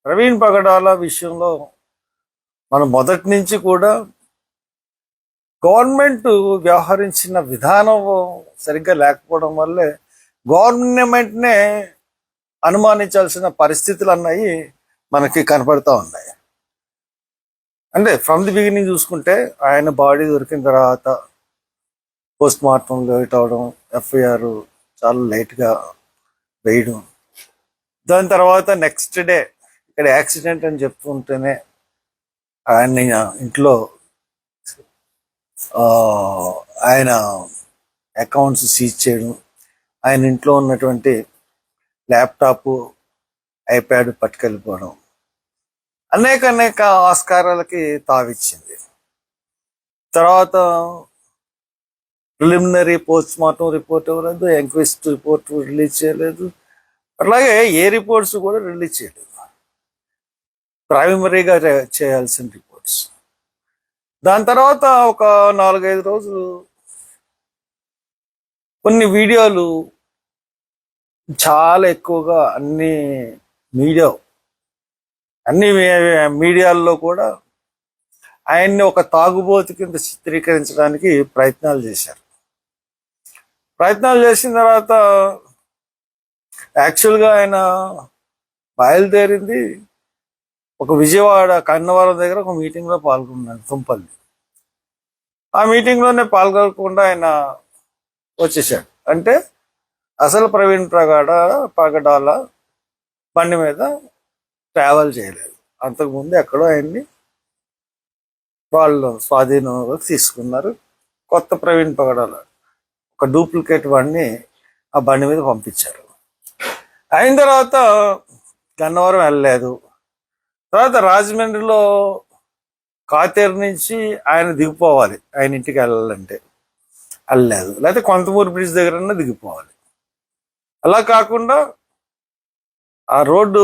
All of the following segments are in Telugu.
ప్రవీణ్ పగడాల విషయంలో మనం మొదటి నుంచి కూడా గవర్నమెంట్ వ్యవహరించిన విధానం సరిగ్గా లేకపోవడం వల్లే గవర్నమెంట్నే అనుమానించాల్సిన పరిస్థితులు అన్నాయి మనకి కనపడతా ఉన్నాయి. అంటే ఫ్రమ్ ది బిగినింగ్ చూసుకుంటే ఆయన బాడీ దొరికిన తర్వాత పోస్ట్ మార్టం లేట్ అవడం, ఎఫ్ఐఆర్ చాలా లేట్గా వేయడం, దాని తర్వాత నెక్స్ట్ డే ఇక్కడ యాక్సిడెంట్ అని చెప్తుంటేనే ఆయన ఇంట్లో ఆయన అకౌంట్స్ సీజ్ చేయడం, ఆయన ఇంట్లో ఉన్నటువంటి ల్యాప్టాప్, ఐప్యాడ్ పట్టుకెళ్ళిపోవడం అనేక ఆస్కారాలకి తావిచ్చింది. తర్వాత ప్రిలిమినరీ పోస్ట్ మార్టం రిపోర్ట్ ఇవ్వలేదు, ఎంక్వెస్ట్ రిపోర్ట్ రిలీజ్ చేయలేదు, అట్లాగే ఏ రిపోర్ట్స్ కూడా రిలీజ్ చేయలేదు, ప్రైమరీగా చేయాల్సిన రిపోర్ట్స్. దాని తర్వాత ఒక 4-5 రోజులు కొన్ని వీడియోలు చాలా ఎక్కువగా అన్ని మీడియాల్లో కూడా ఆయన్ని ఒక తాగుబోతు కింద చిత్రీకరించడానికి ప్రయత్నాలు చేశారు. ప్రయత్నాలు చేసిన తర్వాత యాక్చువల్గా ఆయన బయలుదేరింది ఒక విజయవాడ కన్నవరం దగ్గర ఒక మీటింగ్లో పాల్గొన్నాడు, తుంపల్లి. ఆ మీటింగ్లోనే పాల్గొనకుండా ఆయన వచ్చేసాడు. అంటే అసలు ప్రవీణ్ పగడాల బండి మీద ట్రావెల్ చేయలేదు. అంతకుముందు ఎక్కడో ఆయన్ని వాళ్ళు స్వాధీనంలో తీసుకున్నారు. కొత్త ప్రవీణ్ పగడాల ఒక డూప్లికేట్ బండిని ఆ బండి మీద పంపించారు. అయిన తర్వాత గన్నవరం వెళ్ళలేదు. తర్వాత రాజమండ్రిలో కాతేరు నుంచి ఆయన దిగిపోవాలి, ఆయన ఇంటికి వెళ్ళాలంటే వెళ్ళలేదు. లేకపోతే కొంతమూరు బ్రిడ్జ్ దగ్గర దిగిపోవాలి. అలా కాకుండా ఆ రోడ్డు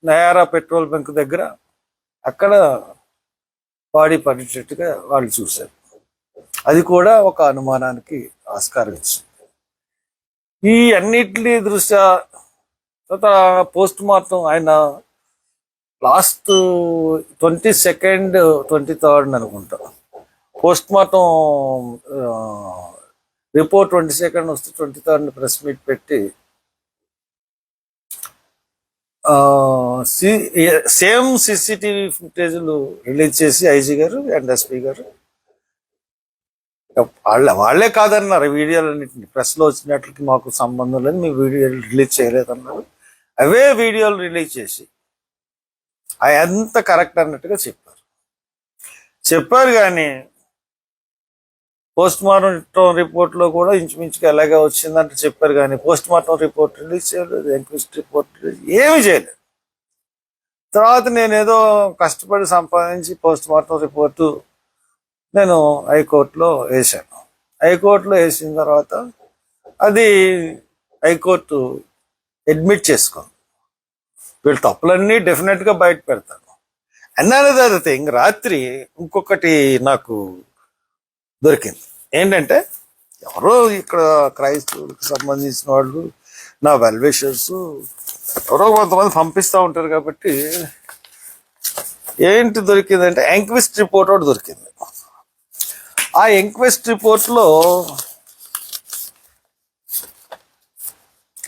నయారా పెట్రోల్ బంక్ దగ్గర అక్కడ బాడీ పడేటట్టుగా వాళ్ళు చూశారు. అది కూడా ఒక అనుమానానికి ఆస్కారం ఇచ్చింది. ఈ అన్నిటి దృష్ట్యా తర్వాత పోస్ట్ మార్టం ఆయన లాస్ట్ 22nd 23rd అనుకుంటా పోస్ట్ మార్టం రిపోర్ట్ 22nd వస్తే 23rd ప్రెస్ మీట్ పెట్టి సేమ్ సీసీటీవీ ఫుటేజ్లు రిలీజ్ చేసి ఐజీ గారు అండ్ ఎస్పీ గారు వాళ్లే కాదన్నారు. వీడియోలన్నింటినీ ప్రెస్లో వచ్చినట్లకి మాకు సంబంధం లేదు, మీ వీడియోలు రిలీజ్ చేయలేదన్నారు. అవే వీడియోలు రిలీజ్ చేసి ఎంత కరెక్ట్ అన్నట్టుగా చెప్పారు. కానీ పోస్ట్ మార్టం రిపోర్ట్లో కూడా ఇంచుమించుగా ఎలాగే వచ్చిందంటే చెప్పారు. కానీ పోస్ట్ మార్టం రిపోర్ట్ రిలీజ్ చేయలేదు, ఎంక్వెస్ట్ రిపోర్ట్ రిలీజ్ ఏమీ చేయలేదు. తర్వాత నేనేదో కష్టపడి సంపాదించి పోస్ట్ మార్టం రిపోర్టు నేను హైకోర్టులో వేసాను. హైకోర్టులో వేసిన తర్వాత అది హైకోర్టు అడ్మిట్ చేసుకుంది. వీళ్ళ తప్పులన్నీ డెఫినెట్గా బయట పెడతాను. అనదర్ థింగ్, రాత్రి ఇంకొకటి నాకు దొరికింది. ఏంటంటే ఎవరో ఇక్కడ క్రైస్తవులకు సంబంధించిన వాళ్ళు, నా వెల్విషర్స్ ఎవరో కొంతమంది పంపిస్తూ ఉంటారు. కాబట్టి ఏంటి దొరికిందంటే ఎంక్వెస్ట్ రిపోర్ట్ ఒకటి దొరికింది. ఆ ఎంక్వెస్ట్ రిపోర్ట్లో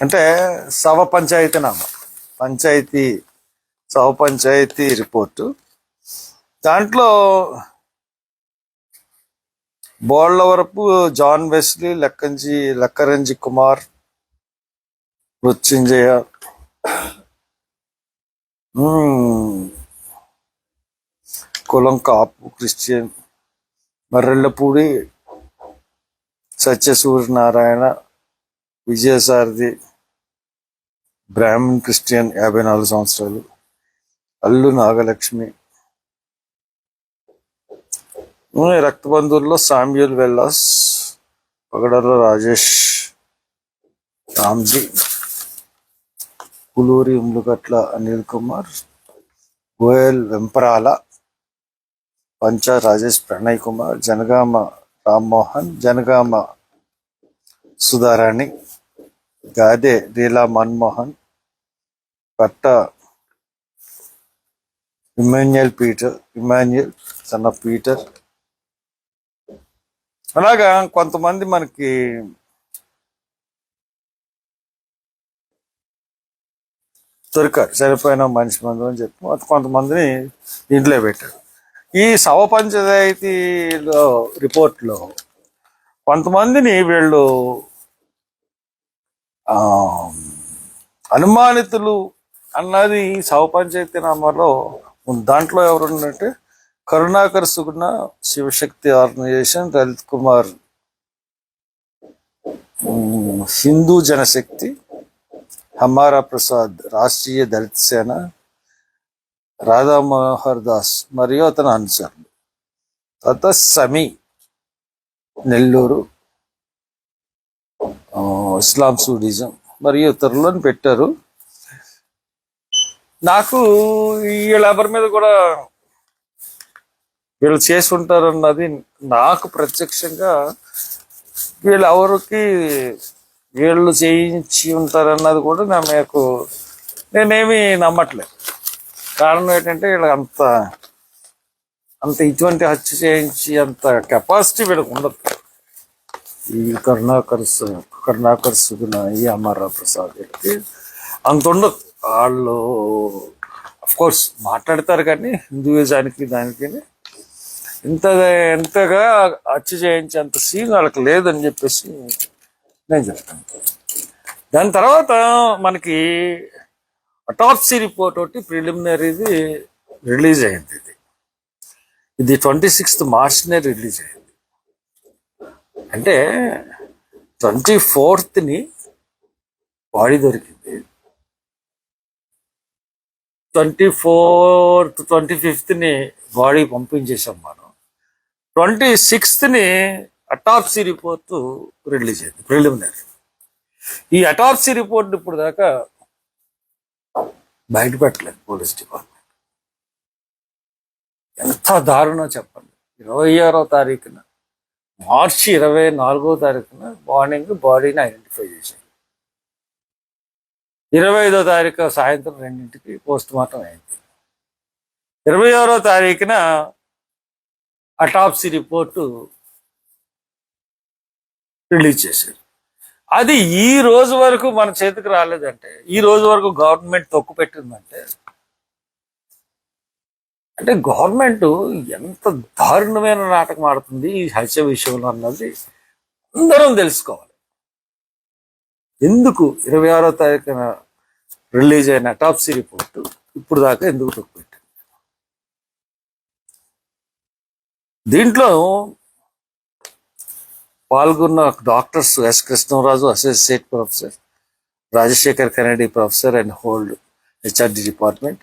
అంటే శవ పంచాయతీ రిపోర్టు. దాంట్లో బోళ్లవరపు జాన్ వెస్లీ, లక్కరంజి కుమార్, మృత్యుంజయ, కులం కాపు క్రిస్టియన్, మర్రెళ్ళపూడి సత్యసూర్యనారాయణ, విజయసారథి బ్రాహ్మణ్ క్రిస్టియన్ 54 సంవత్సరాలు, అల్లు నాగలక్ష్మి, రక్తబంధువుల్లో సామ్యూల్ వెల్లాస్, పగడర్ల రాజేష్, రామ్జీ, కులూరి ఉమ్లుగట్ల అనిల్ కుమార్, గోయల్ వెంపరాల, పంచా రాజేష్ ప్రణయ్ కుమార్, జనగామ రామ్మోహన్, జనగామ సుధారాణి, గాదే లీలా మన్మోహన్, పట్ట ఇమాన్యుయల్ సన్ ఆఫ్ పీటర్. అలాగా కొంతమంది మనకి దొరికారు, చనిపోయిన మనిషి మందు అని చెప్పి కొంతమందిని ఇంట్లో పెట్టారు. ఈ శవ పంచాయతీలో రిపోర్ట్లో కొంతమందిని వీళ్ళు అనుమానితులు అన్నది శవ పంచాయతీ నామాలో దాంట్లో ఎవరున్నట్టే కరుణాకర్ సుగుణ, శివశక్తి ఆర్గనైజేషన్, లలిత్ కుమార్ హిందూ జనశక్తి, హమారా ప్రసాద్ రాష్ట్రీయ దళిత సేన, రాధా మనోహర్ దాస్ మరియు అతని అనుచరులు, తర్వాత సమీ నెల్లూరు ఇస్లాం సూడిజం మరియు ఇతరులను పెట్టారు. నాకు వీళ్ళెవరి మీద కూడా వీళ్ళు చేసి ఉంటారన్నది నాకు ప్రత్యక్షంగా వీళ్ళు చేయించి ఉంటారన్నది కూడా నాకు నేనేమి నమ్మట్లేదు. కారణం ఏంటంటే వీళ్ళకి అంత ఇటువంటి హత్య చేయించి అంత కెపాసిటీ వీళ్ళకి ఉండదు. ఈ కరుణాకర్ సుగుణ, ఈ అమర్రావు ప్రసాద్ వీళ్ళకి అంత ఉండదు. వాళ్ళు కోర్స్ మాట్లాడతారు కానీ హిందూయిజానికి దానికి ఎంతగా హత్య చేయించేంత సీన్ వాళ్ళకి లేదని చెప్పేసి నేను చెప్తాను. దాని తర్వాత మనకి అటాప్సీ రిపోర్ట్ ఒకటి ప్రిలిమినరీది రిలీజ్ అయింది. ఇది 26th మార్చ్నే రిలీజ్ అయింది. అంటే 24th బాడీ దొరికింది, 24th 25th బాడీ పంపించేసాం మనం, 26th అటాప్సీ రిపోర్టు రిలీజ్ అయింది ప్రిలిమినరీ. ఈ అటాప్సీ రిపోర్ట్ ఇప్పుడు దాకా బయటపెట్టలేదు పోలీస్ డిపార్ట్మెంట్. ఎంత దారుణం చెప్పండి. 26వ తారీఖున మార్చి 24వ తారీఖున మార్నింగ్ బాడీని ఐడెంటిఫై చేశారు. 25వ తారీఖు సాయంత్రం 2ంటికి పోస్ట్ మార్టం అయింది. 26వ తారీఖున అటాప్సీ రిపోర్టు రిలీజ్ చేశారు. అది ఈ రోజు వరకు మన చేతికి రాలేదంటే, ఈ రోజు వరకు గవర్నమెంట్ తొక్కు పెట్టిందంటే, అంటే గవర్నమెంట్ ఎంత దారుణమైన నాటకం ఆడుతుంది ఈ హత్య విషయంలో అన్నది అందరం తెలుసుకోవాలి. ఎందుకు 26వ తారీఖున రిలీజ్ అయిన అటాప్సీ రిపోర్టు ఇప్పుడు దాకా ఎందుకు తొక్కు పెట్టింది? దీంట్లో పాల్గొన్న doctors S Krishnaraju associate professor, Rajasekhar Kennedy professor and head HRD department,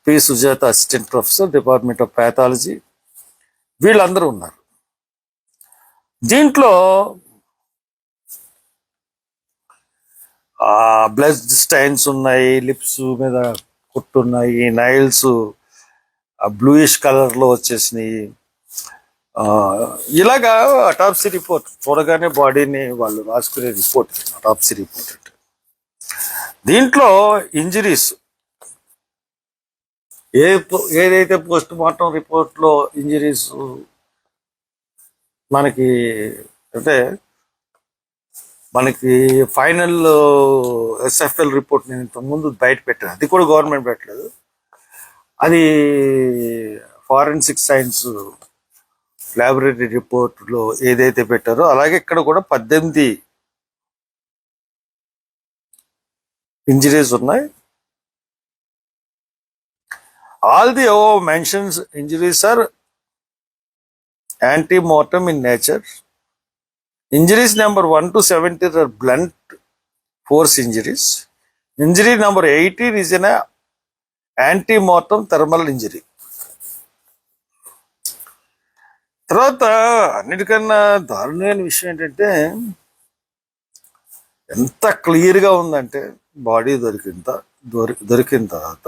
P Sujatha assistant professor department of pathology, వీళ్ళందరూ ఉన్నారు. దీంట్లో బ్లడ్ స్టైన్స్ ఉన్నాయి, లిప్స్ మీద కుట్టున్నాయి, నైల్స్ బ్లూయిష్ కలర్లో వచ్చేసినాయి. ఇలాగా అటాప్సీ రిపోర్ట్ చూడగానే బాడీని వాళ్ళు రాసుకునే రిపోర్ట్ అటాప్సీ రిపోర్ట్ అంటే. దీంట్లో ఇంజరీస్ ఏదైతే పోస్ట్ మార్టం రిపోర్ట్లో ఇంజరీస్ మనకి అంటే మనకి ఫైనల్ ఎస్ఎఫ్ఎల్ రిపోర్ట్ నేను ఇంతకుముందు బయట పెట్టాను, అది కూడా గవర్నమెంట్ పెట్టలేదు, అది ఫారెన్సిక్ సైన్స్ ల్యాబొరేటరీ రిపోర్ట్లో ఏదైతే పెట్టారో అలాగే ఇక్కడ కూడా 18 ఇంజరీస్ ఉన్నాయి. All the above mentions injuries are ante-mortem in nature. Injuries number 1 to 17 are blunt force injuries. Injury number 18 is an ante-mortem thermal injury. తర్వాత అన్నిటికన్నా దారుణమైన విషయం ఏంటంటే ఎంత క్లియర్గా ఉందంటే బాడీ దొరికిన తర్వాత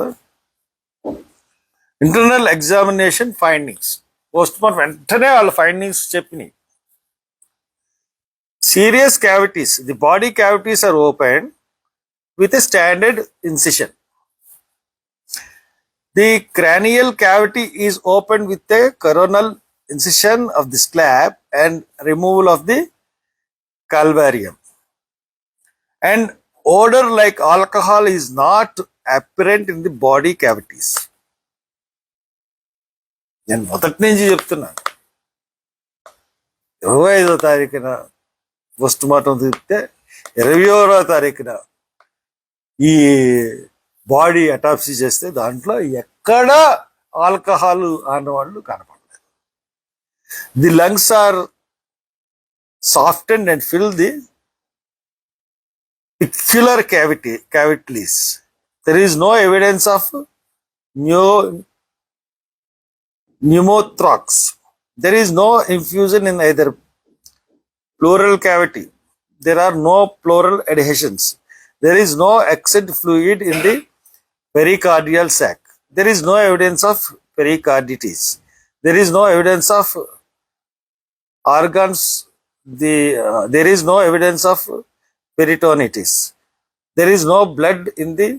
internal examination findings, post mortem వెంటనే వాళ్ళ ఫైండింగ్స్ చెప్పినాయి. Serous cavities, the body cavities are open with a standard incision. The cranial cavity is opened with a coronal incision of the scalp and removal of the calvarium. And odor like alcohol is not apparent in the body cavities. నేను మొదటి నుంచి చెప్తున్నాను, 25వ తారీఖున పోస్ట్ మార్టం తీస్తే 21వ తారీఖున ఈ బాడీ అటాప్సీ చేస్తే దాంట్లో ఎక్కడ ఆల్కహాల్ ఆనవాళ్ళు కనపడలేదు. The lungs are softened and fill the peculiar cavities. There is no evidence of pneumothorax. There is no infusion in either pleural cavity. There are no pleural adhesions. There is no exit fluid in the pericardial sac. There is no evidence of pericarditis. There is no evidence of organs. There is no evidence of peritonitis. There is no blood in the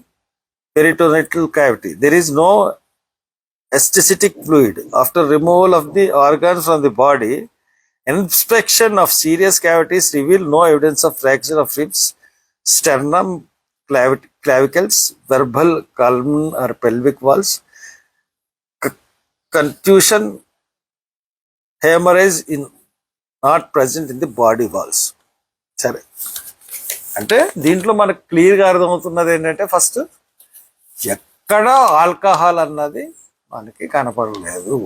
peritoneal cavity. There is no aesthetic fluid. After removal of the organs from the body, inspection of serious cavities reveal no evidence of fracture of ribs, sternum, clavicles, verbal column or pelvic walls, contusion, hemorrhage in not present in the body walls. సరే, అంటే దీంట్లో మనకు క్లియర్గా అర్థమవుతున్నది ఏంటంటే, ఫస్ట్ ఎక్కడ ఆల్కహాల్ అన్నది మనకి కనపడలేదు.